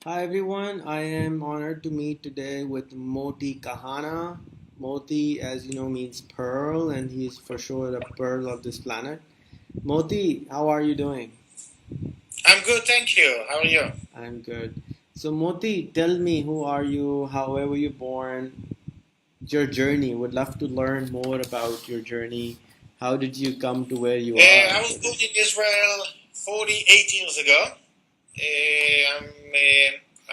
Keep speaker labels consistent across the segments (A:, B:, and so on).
A: Hi everyone, I am honored to meet today with Moti Kahana. Moti, as you know, means pearl, and he's for sure the pearl of this planet. Moti, how are you doing?
B: I'm good, thank you. How are you?
A: I'm good. So, Moti, tell me who are you, however were you born, your journey. Would love to learn more about your journey. How did you come to where you are
B: I was born
A: today?
B: in Israel 48 years ago.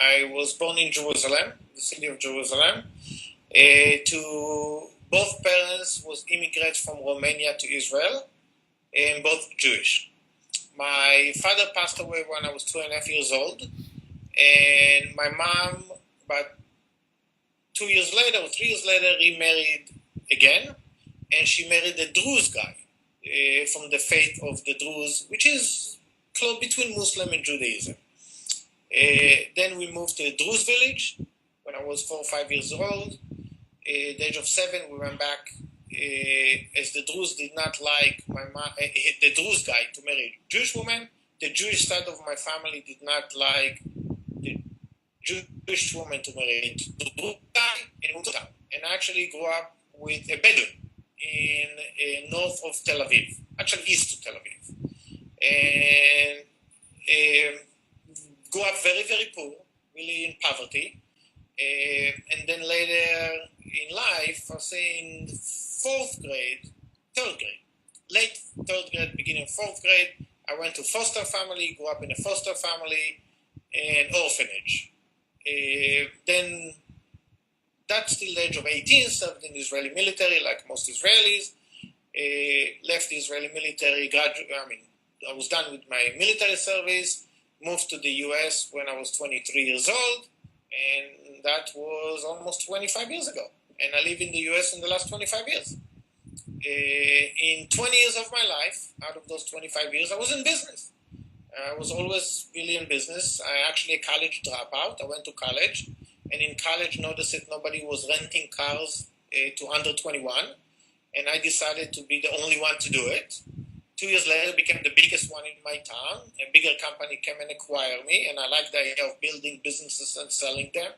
B: I was born in Jerusalem, the city of Jerusalem. To both parents was immigrants from Romania to Israel, and both Jewish. My father passed away when I was 2.5 years old, and my mom, about 2 years later or 3 years later, remarried again, and she married a Druze guy from the faith of the Druze, which is close between Muslim and Judaism. Then we moved to a Druze village when I was 4 or 5 years old. At the age of 7, we went back as the Druze did not like the Druze guy to marry a Jewish woman. The Jewish side of my family did not like the Jewish woman to marry a Druze guy, and moved to town. And I actually grew up with a Bedouin in north of Tel Aviv, actually east of Tel Aviv, and um, grew up very, very poor, really in poverty. And then later in life, I say in fourth grade, third grade, late third grade, beginning of fourth grade, I went to foster family, grew up in a foster family and orphanage. Then that's till the age of 18, served in the Israeli military like most Israelis. Left the Israeli military, I was done with my military service, moved to the US when I was 23 years old, and that was almost 25 years ago. And I live in the US in the last 25 years. In 20 years of my life, out of those 25 years, I was in business. I was always really in business. I actually a college dropout. I went to college, and in college noticed that nobody was renting cars to under 21, and I decided to be the only one to do it. 2 years later, became the biggest one in my town. A bigger company came and acquired me, and I like the idea of building businesses and selling them.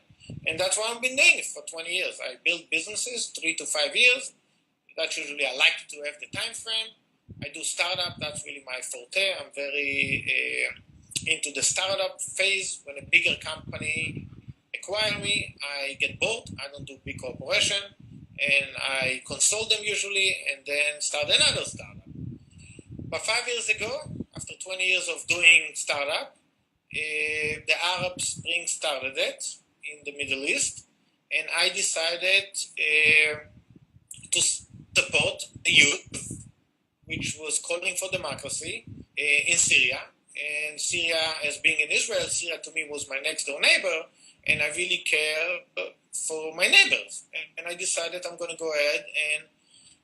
B: And that's what I've been doing for 20 years. I build businesses 3 to 5 years. That's usually I like to have the time frame. I do startup. That's really my forte. I'm very into the startup phase. When a bigger company acquire me, I get bored. I don't do big corporation, and I consult them usually, and then start another startup. But 5 years ago, after 20 years of doing startup, the Arab Spring started it in the Middle East, and I decided to support the youth, which was calling for democracy in Syria. And Syria, as being in Israel, Syria to me was my next door neighbor, and I really care for my neighbors. And I decided I'm going to go ahead and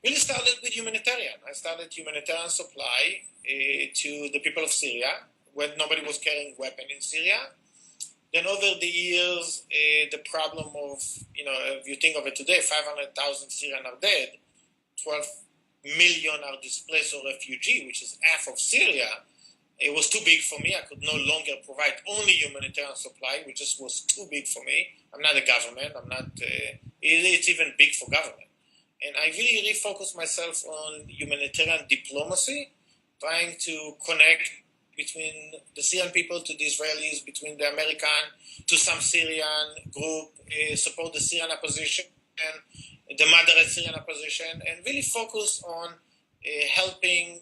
B: really started with humanitarian. I started humanitarian supply to the people of Syria when nobody was carrying weapon in Syria. Then over the years, the problem of, if you think of it today, 500,000 Syrians are dead, 12 million are displaced or refugee, which is half of Syria. It was too big for me. I could no longer provide only humanitarian supply, which just was too big for me. I'm not a government. I'm not. It's even big for government. And I really refocused myself on humanitarian diplomacy, trying to connect between the Syrian people to the Israelis, between the American to some Syrian group, support the Syrian opposition, the moderate Syrian opposition, and really focus on helping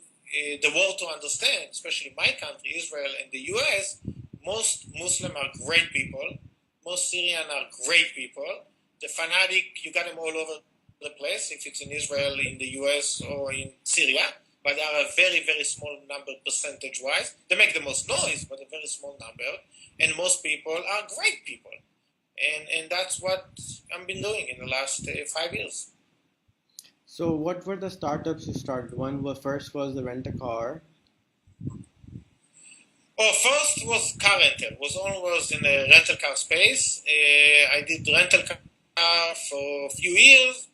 B: the world to understand, especially my country, Israel, and the US. Most Muslims are great people. Most Syrian are great people. The fanatic, you got them all over the place, if it's in Israel, in the US, or in Syria, but they are a very, very small number percentage-wise. They make the most noise, but a very small number. And most people are great people. And that's what I've been doing in the last 5 years.
A: So, what were the startups you started? One was first was the rent a car.
B: Well, first was car rental. Was always in the rental car space. I did rental car for a few years.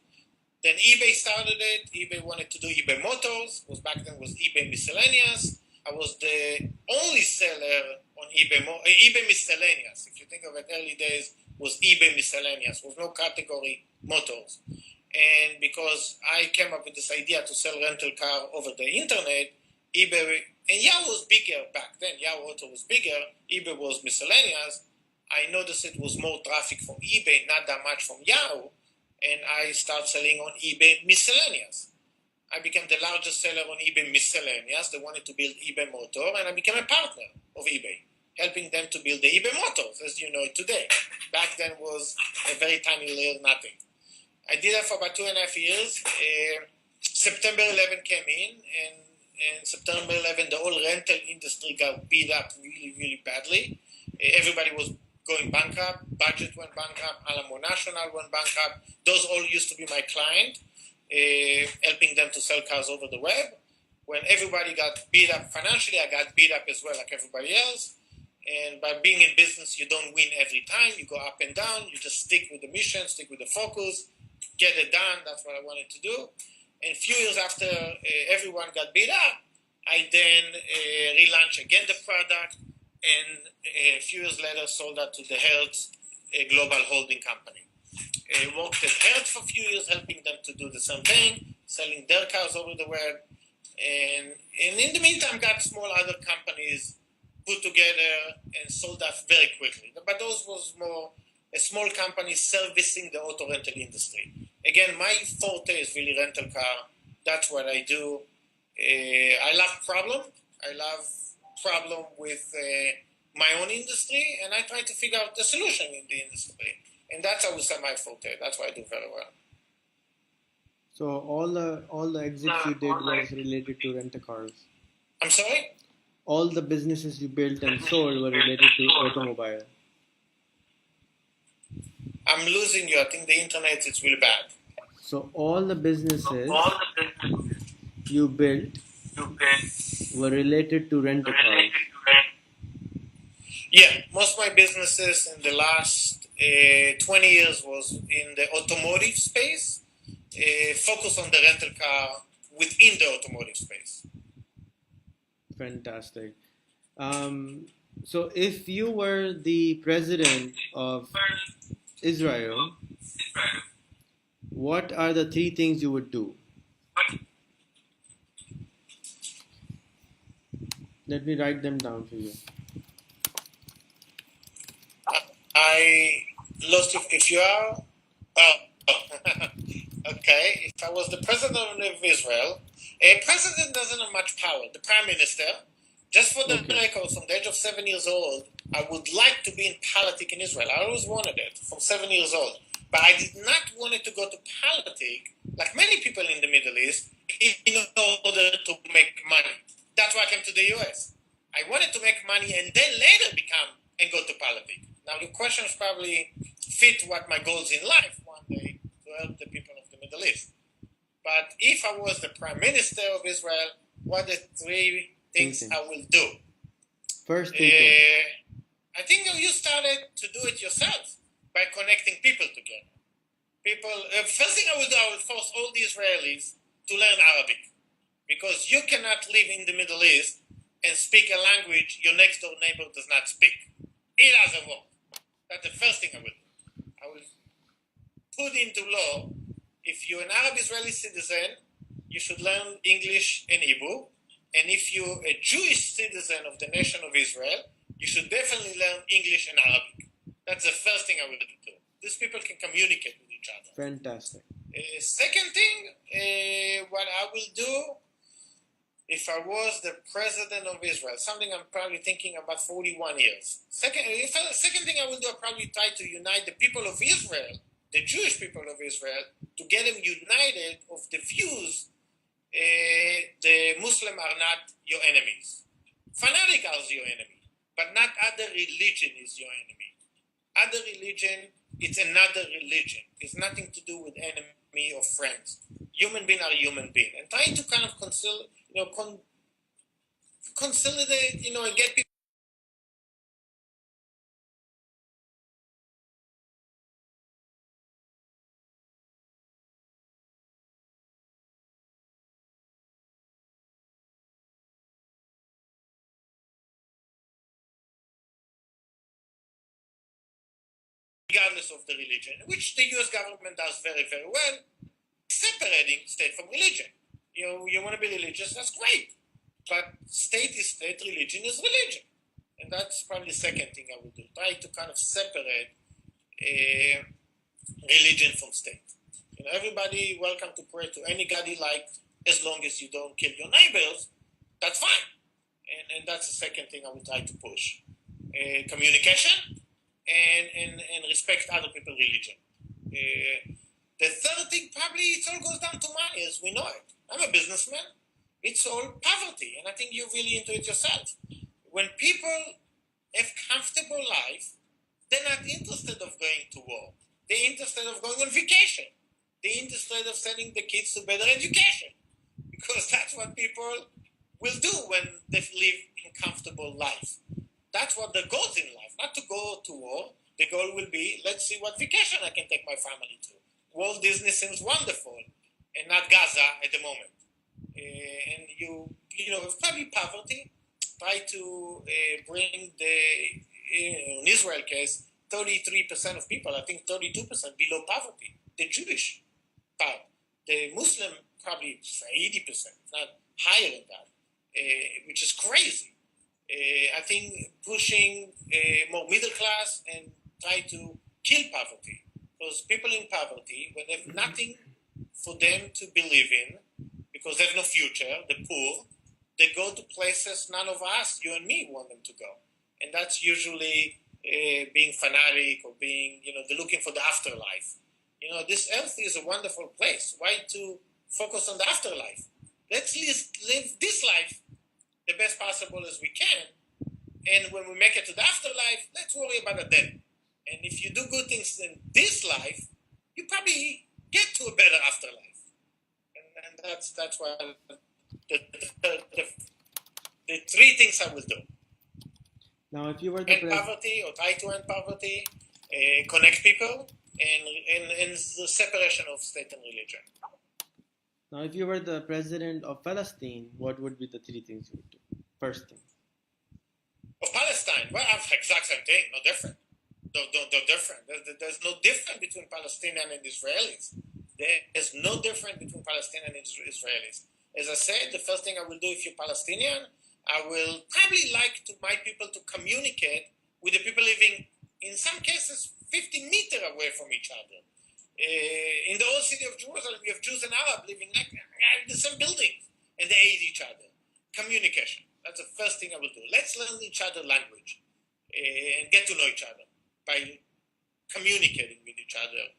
B: Then eBay started it. eBay wanted to do eBay Motors. Was back then was eBay Miscellaneous. I was the only seller on eBay, eBay miscellaneous. If you think of it, early days was eBay miscellaneous, was no category motors. And because I came up with this idea to sell rental car over the internet, eBay, and Yahoo was bigger back then. Yahoo Auto was bigger, eBay was miscellaneous. I noticed it was more traffic from eBay, not that much from Yahoo, and I started selling on eBay miscellaneous. I became the largest seller on eBay miscellaneous. They wanted to build eBay motor, and I became a partner of eBay, helping them to build the eBay motors, as you know it today. Back then was a very tiny little nothing. I did that for about 2.5 years. September 11 came in, and September 11, the whole rental industry got beat up really, really badly. Everybody was going bankrupt. Budget went bankrupt. Alamo National went bankrupt. Those all used to be my client, helping them to sell cars over the web. When everybody got beat up financially, I got beat up as well, like everybody else. And by being in business, you don't win every time. You go up and down. You just stick with the mission, stick with the focus, get it done. That's what I wanted to do. And a few years after everyone got beat up, I then relaunched again the product, and a few years later sold that to the Hertz Global Holding Company. Worked at Hertz for a few years, helping them to do the same thing, selling their cars over the web. And in the meantime, got small other companies put together and sold that very quickly. But those was more a small company servicing the auto rental industry. Again, my forte is really rental car. That's what I do. I love problem. I love problem with my own industry, and I try to figure out the solution in the industry. And that's always my forte. That's what I do very well.
A: So all the exits you did was related to rent a cars.
B: I'm sorry?
A: All the businesses you built and sold were related to automobile.
B: I'm losing you. I think the internet is really bad.
A: So all the businesses you built were related to rent a cars.
B: Yeah, most of my businesses in the last 20 years was in the automotive space, focus on the rental car within the automotive space.
A: Fantastic. So if you were the president of Israel, what are the 3 things you would do? Let me write them down for you.
B: I lost you. If you are, okay. If I was the president of Israel, a president doesn't have much power. The prime minister, just for the record, from the age of 7 years old, I would like to be in politics in Israel. I always wanted it from 7 years old. But I did not want it to go to politics, like many people in the Middle East, in order to make money. That's why I came to the US. I wanted to make money and then later become and go to politics. Now the questions probably fit what my goals in life one day to help the people of the Middle East. But if I was the prime minister of Israel, what are the 3 things I will do?
A: First thing.
B: I think you started to do it yourself by connecting people together. First thing I would force all the Israelis to learn Arabic, because you cannot live in the Middle East and speak a language your next door neighbor does not speak. It doesn't work. That's the first thing I will do. I will put into law, if you're an Arab Israeli citizen, you should learn English and Hebrew. And if you're a Jewish citizen of the nation of Israel, you should definitely learn English and Arabic. That's the first thing I will do. These people can communicate with each other.
A: Fantastic.
B: Second thing, what I will do, if I was the president of Israel, something I'm probably thinking about 41 years. Second thing I will do, I'll probably try to unite the people of Israel, the Jewish people of Israel, to get them united of the views the Muslims are not your enemies. Fanatic are your enemy, but not other religion is your enemy. Other religion, it's another religion. It's nothing to do with enemy or friends. Human beings are human beings. And trying to kind of consolidate, and get people regardless of the religion, which the US government does very, very well, separating state from religion. You want to be religious, that's great. But state is state, religion is religion. And that's probably the second thing I would do. Try to kind of separate religion from state. Everybody welcome to pray to any God you like, as long as you don't kill your neighbors, that's fine. And that's the second thing I would try to push. Communication and respect other people's religion. The third thing, probably it all goes down to money, as we know it. I'm a businessman. It's all poverty, and I think you're really into it yourself. When people have comfortable life, they're not interested of going to war. They're interested of going on vacation. They're interested of sending the kids to better education, because that's what people will do when they live in comfortable life. That's what the goal is in life, not to go to war. The goal will be, let's see what vacation I can take my family to. Walt Disney seems wonderful, and not Gaza at the moment. And probably poverty. Try to bring in Israel case, 33% of people, I think 32% below poverty. The Jewish part. The Muslim probably 80%, not higher than that, which is crazy. I think pushing more middle class and try to kill poverty. Because people in poverty, when they have nothing for them to believe in, because they have no future, the poor, they go to places none of us, you and me, want them to go. And that's usually being fanatic or being, they're looking for the afterlife. This earth is a wonderful place. Why to focus on the afterlife? Let's live this life the best possible as we can. And when we make it to the afterlife, let's worry about it then. And if you do good things in this life, you probably get to a better afterlife. And that's why the three things I will do.
A: Now, if you were
B: end poverty, or try to end poverty, connect people, and the separation of state and religion.
A: Now, if you were the president of Palestine, what would be the three things you would do? First thing.
B: Of Palestine, well, I'm the exact same thing, no different. No different. There's no difference between Palestinians and Israelis. There is no difference between Palestinians and Israelis. As I said, the first thing I will do if you're Palestinian, I will probably like to my people to communicate with the people living, in some cases, 50 meters away from each other. In the old city of Jerusalem, you have Jews and Arabs living in the same building, and they hate each other. Communication. That's the first thing I will do. Let's learn each other's language and get to know each other by communicating with each other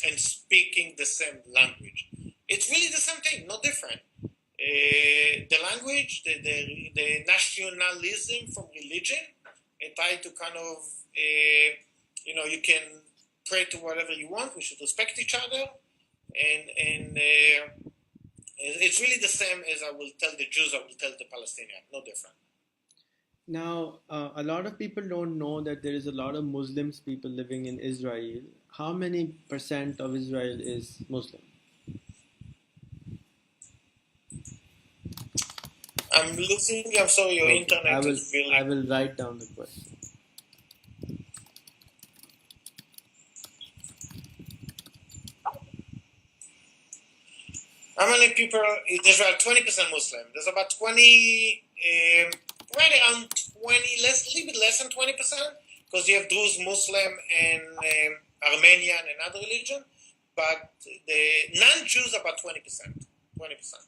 B: and speaking the same language. It's really the same thing, no different. The language, the nationalism from religion, and try to kind of, you can pray to whatever you want. We should respect each other, and it's really the same as I will tell the Jews, I will tell the Palestinians, no different.
A: Now, a lot of people don't know that there is a lot of Muslims people living in Israel. How many % of Israel is Muslim?
B: I'm sorry, your internet is really...
A: I will write down the question.
B: How many people in Israel? 20% Muslim. There's about 20, right around 20, a little bit less than 20%, because you have Druze, Muslim, and Armenian and other religion, but the non-Jews about 20%. 20%.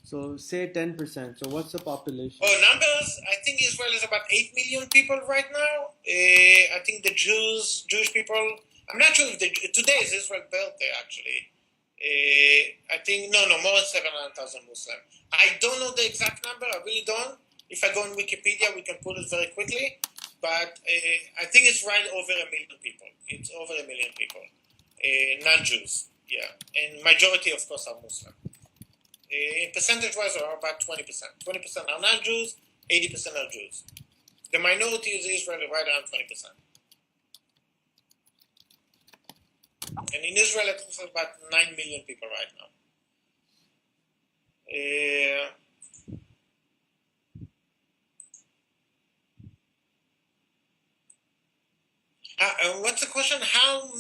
A: So say 10%. So what's the population?
B: Oh, numbers, I think Israel is about 8 million people right now. I think the Jewish people, I'm not sure if today is Israel's birthday actually. I think, no, more than 700,000 Muslims. I don't know the exact number, I really don't. If I go on Wikipedia, we can put it very quickly. But I think it's right over 1 million people. It's over 1 million people. Non-Jews, yeah. And majority, of course, are Muslim. In percentage-wise, are about 20%. 20% are non-Jews, 80% are Jews. The minority is Israel, right around 20%. And in Israel, it's about 9 million people right now. What's the question? How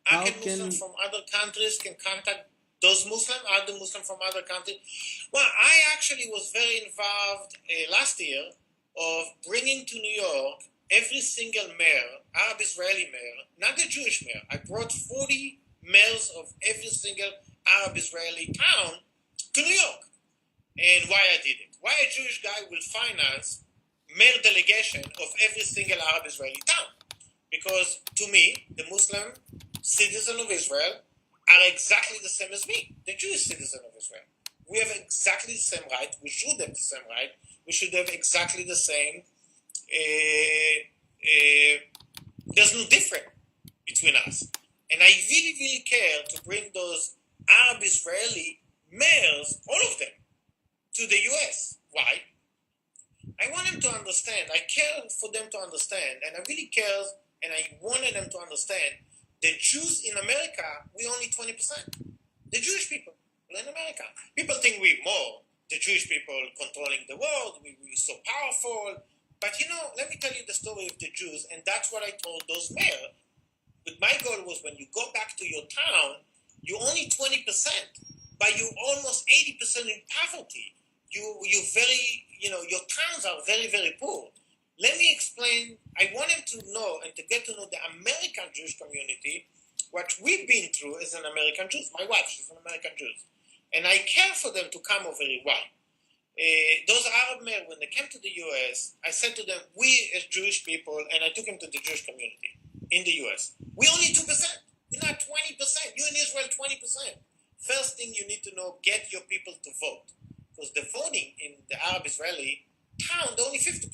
A: How
B: can Muslims
A: can
B: from other countries can contact those Muslims, other Muslims from other countries? Well, I actually was very involved last year of bringing to New York every single mayor, Arab Israeli mayor, not the Jewish mayor. I brought 40 mayors of every single Arab Israeli town to New York. And why I did it? Why a Jewish guy will finance mayor delegation of every single Arab Israeli town? Because to me, the Muslim citizen of Israel are exactly the same as me, the Jewish citizen of Israel. We have exactly the same right. We should have the same right. We should have exactly the same. There's no difference between us. And I really, really care to bring those Arab Israeli mayors, all of them, to the US. Why? I want them to understand. I care for them to understand. And I really care and I wanted them to understand the Jews in America, we only 20%. The Jewish people in America. People think we're more. The Jewish people controlling the world, we're so powerful. But let me tell you the story of the Jews, and that's what I told those mayors. But my goal was when you go back to your town, you're only 20%, but you're almost 80% in poverty. You very, your towns are very, very poor. Let me explain. I want them to know and to get to know the American Jewish community, what we've been through as an American Jew. My wife, she's an American Jew. And I care for them to come over here. Why? Those Arab men, when they came to the U.S., I said to them, we as Jewish people, and I took them to the Jewish community in the U.S., we only 2%. We're not 20%. You in Israel, 20%. First thing you need to know, get your people to vote. Because the voting in the Arab Israeli town, they're only 50%.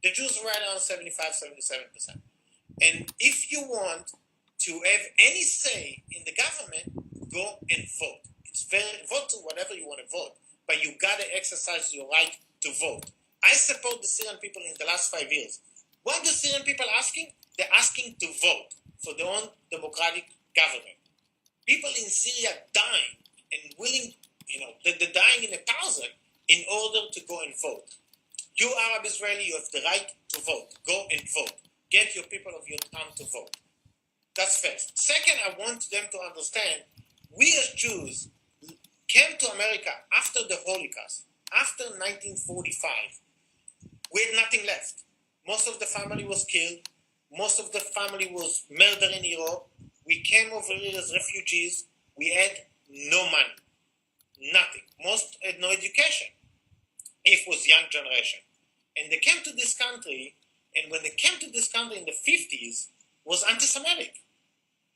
B: The Jews are right around 75, 77%. And if you want to have any say in the government, go and vote. Vote to whatever you want to vote, but you got to exercise your right to vote. I support the Syrian people in the last 5 years. What are the Syrian people asking? They're asking to vote for their own democratic government. People in Syria dying and willing, they're dying in 1,000 in order to go and vote. You Arab Israeli, you have the right to vote. Go and vote. Get your people of your town to vote. That's first. Second, I want them to understand, we as Jews came to America after the Holocaust, after 1945. We had nothing left. Most of the family was killed. Most of the family was murdered in Europe. We came over here as refugees. We had no money. Nothing. Most had no education. It was young generation. And they came to this country, and when they came to this country in the 50s, was anti-Semitic.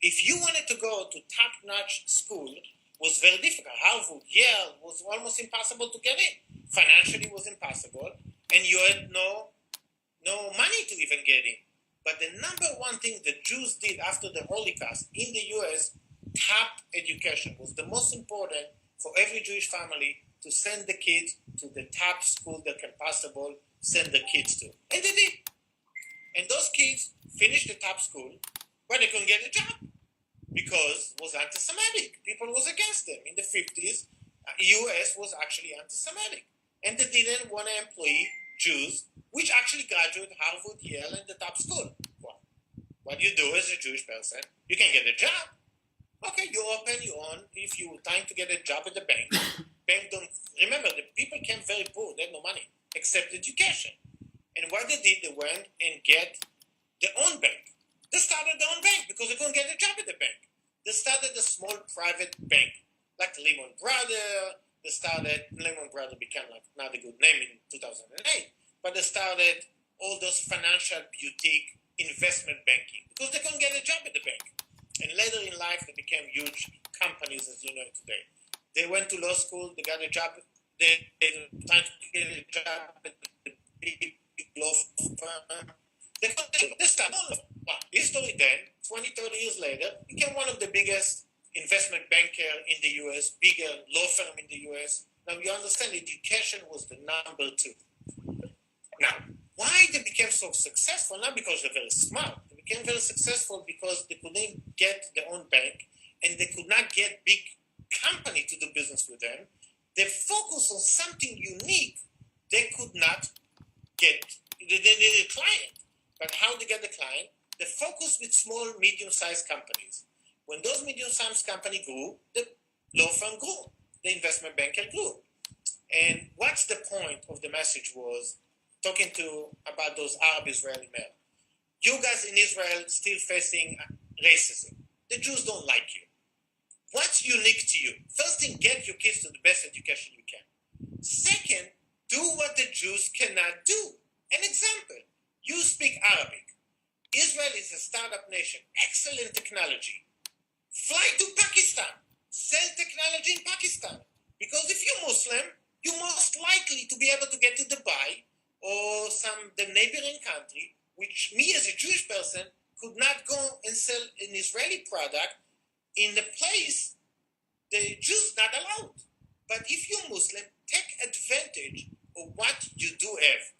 B: If you wanted to go to top-notch school, was very difficult. Harvard, Yale, was almost impossible to get in. Financially, it was impossible, and you had no money to even get in. But the number one thing the Jews did after the Holocaust in the U.S., top education was the most important for every Jewish family to send the kids to the top school that can possible send the kids to. And they did. And those kids finished the top school, but they couldn't get a job because it was anti-Semitic. People was against them. In the 50s, U.S. was actually anti-Semitic. And they didn't want to employ Jews, which actually graduate Harvard, Yale, and the top school. Well, what do you do as a Jewish person? You can get a job. Okay, you open your own. If you're trying to get a job at the bank don't remember the people came very poor. They had no money except education. And what they did, they went and get their own bank. They started their own bank because they couldn't get a job at the bank. They started a small private bank, like Lehman Brothers. Lehman Brothers became like not a good name in 2008, but they started all those financial boutique investment banking because they couldn't get a job at the bank. And later in life, they became huge companies as you know today. They went to law school, they got a job, they tried to get a job at the big law firm. They started all of them. History then, 20, 30 years later, became one of the biggest investment banker in the U.S., bigger law firm in the U.S. Now you understand education was the number 2. Now, why they became so successful? Not because they're very smart. They became very successful because they couldn't get their own bank and they could not get big company to do business with them. They focused on something unique they could not get. They needed a client. But how to get the client? the focus with small, medium-sized companies. When those medium-sized companies grew, the law firm grew, the investment banker grew. And what's the point of the message was talking about those Arab-Israeli men. You guys in Israel still facing racism. The Jews don't like you. What's unique to you? First thing, get your kids to the best education you can. Second, do what the Jews cannot do. An example, you speak Arabic. Israel is a startup nation, excellent technology. Fly to Pakistan, sell technology in Pakistan. Because if you're Muslim, you're most likely to be able to get to Dubai or the neighboring country, which me as a Jewish person could not go and sell an Israeli product in the place the Jews not allowed. But if you're Muslim, take advantage of what you do have.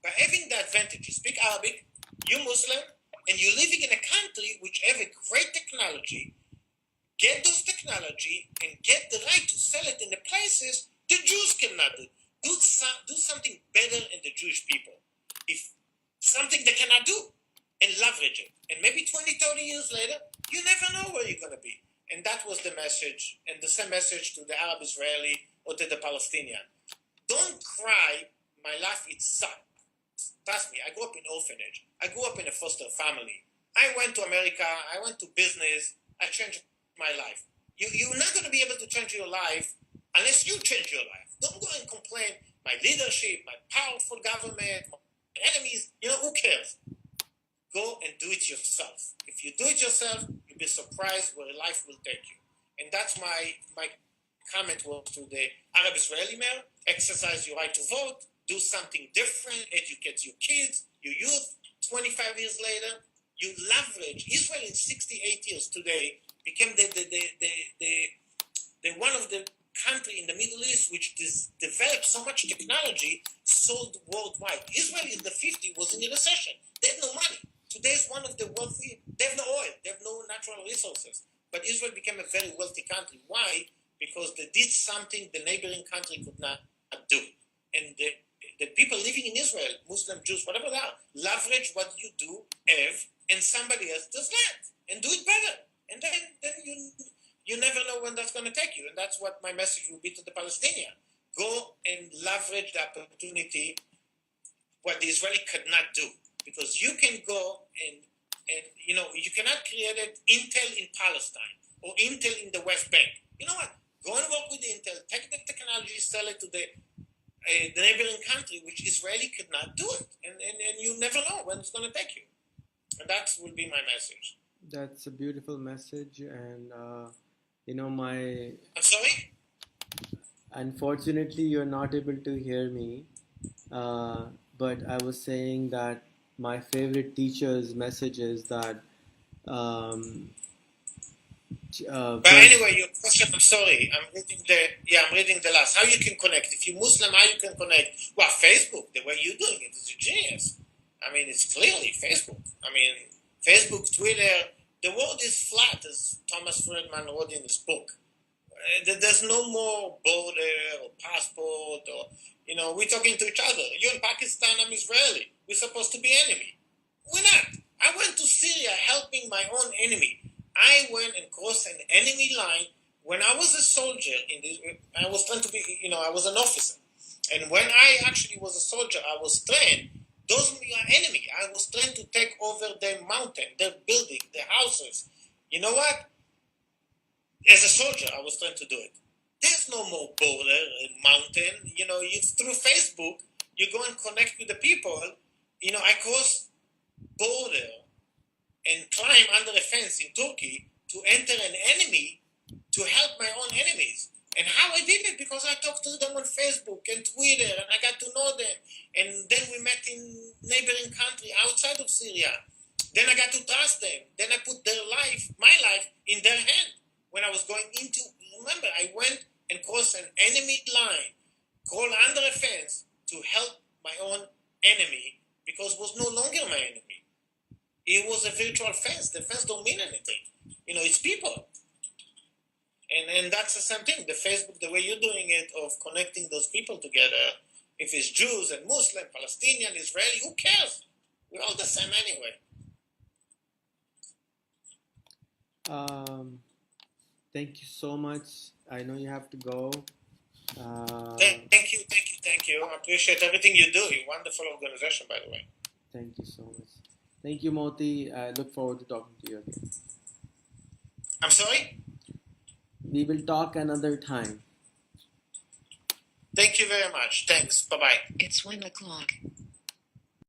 B: By having the advantage, you speak Arabic, you're Muslim, and you're living in a country which have a great technology, get those technology and get the right to sell it in the places the Jews cannot do. Do something better in the Jewish people. If something they cannot do, and leverage it. And maybe 20, 30 years later, you never know where you're going to be. And that was the message, and the same message to the Arab Israeli or to the Palestinian. Don't cry, my life it sucked. Trust me, I grew up in orphanage. I grew up in a foster family. I went to America, I went to business, I changed my life. You're not going to be able to change your life unless you change your life. Don't go and complain, my leadership, my powerful government, my enemies, who cares? Go and do it yourself. If you do it yourself, you'll be surprised where life will take you. And that's my comment was to the Arab Israeli mayor: exercise your right to vote, do something different, educate your kids, your youth. 25 years later, you leverage. Israel in 68 years today became the one of the country in the Middle East which developed so much technology sold worldwide. Israel in the 50s was in a recession. They had no money. Today is one of the wealthy. They have no oil. They have no natural resources. But Israel became a very wealthy country. Why? Because they did something the neighboring country could not do. And the people living in Israel, Muslim, Jews, whatever they are, leverage what you do, have, and somebody else does that and do it better. And then you never know when that's going to take you. And that's what my message will be to the Palestinian. Go and leverage the opportunity, what the Israeli could not do. Because you can go and you cannot create Intel in Palestine or Intel in the West Bank. You know what? Go and work with Intel, take the technology, sell it to the neighboring country, which Israeli could not do it. And you never know when it's going to take you. And that will be my message.
A: That's a beautiful message. And,
B: I'm sorry?
A: Unfortunately, you're not able to hear me. But I was saying that my favorite teacher's message is that
B: but anyway, your question, I'm sorry, I'm reading the last. How you can connect? If you're Muslim, how you can connect? Well, Facebook, the way you're doing it is a genius. I mean, it's clearly Facebook. I mean, Facebook, Twitter, the world is flat, as Thomas Friedman wrote in his book. There's no more border or passport or, we're talking to each other. You're in Pakistan, I'm Israeli. We're supposed to be enemy. We're not. I went to Syria helping my own enemy. I went and crossed an enemy line when I was a soldier. I was trying to be, I was an officer. And when I actually was a soldier, I was trained. Those were my enemy. I was trying to take over their mountain, their building, their houses. You know what? As a soldier, I was trying to do it. There's no more border and mountain. You through Facebook, you go and connect with the people. I cross border and climb under a fence in Turkey to enter an enemy to help my own enemies. And how I did it? Because I talked to them on Facebook and Twitter, and I got to know them. And then we met in neighboring country outside of Syria. Then I got to trust them. Then I put my life, in their hand. When I was going remember, I went and crossed an enemy line, crawled under a fence to help my own enemy because it was no longer my enemy. It was a virtual fence. The fence don't mean anything. It's people. And that's the same thing. The Facebook, the way you're doing it, of connecting those people together, if it's Jews and Muslim, Palestinian, Israeli, who cares? We're all the same anyway.
A: Thank you so much. I know you have to go.
B: Thank you. I appreciate everything you do. You're a wonderful organization, by the way.
A: Thank you so much. Thank you, Moti. I look forward to talking to you again.
B: I'm sorry?
A: We will talk another time.
B: Thank you very much. Thanks. Bye-bye.
C: It's 1 o'clock.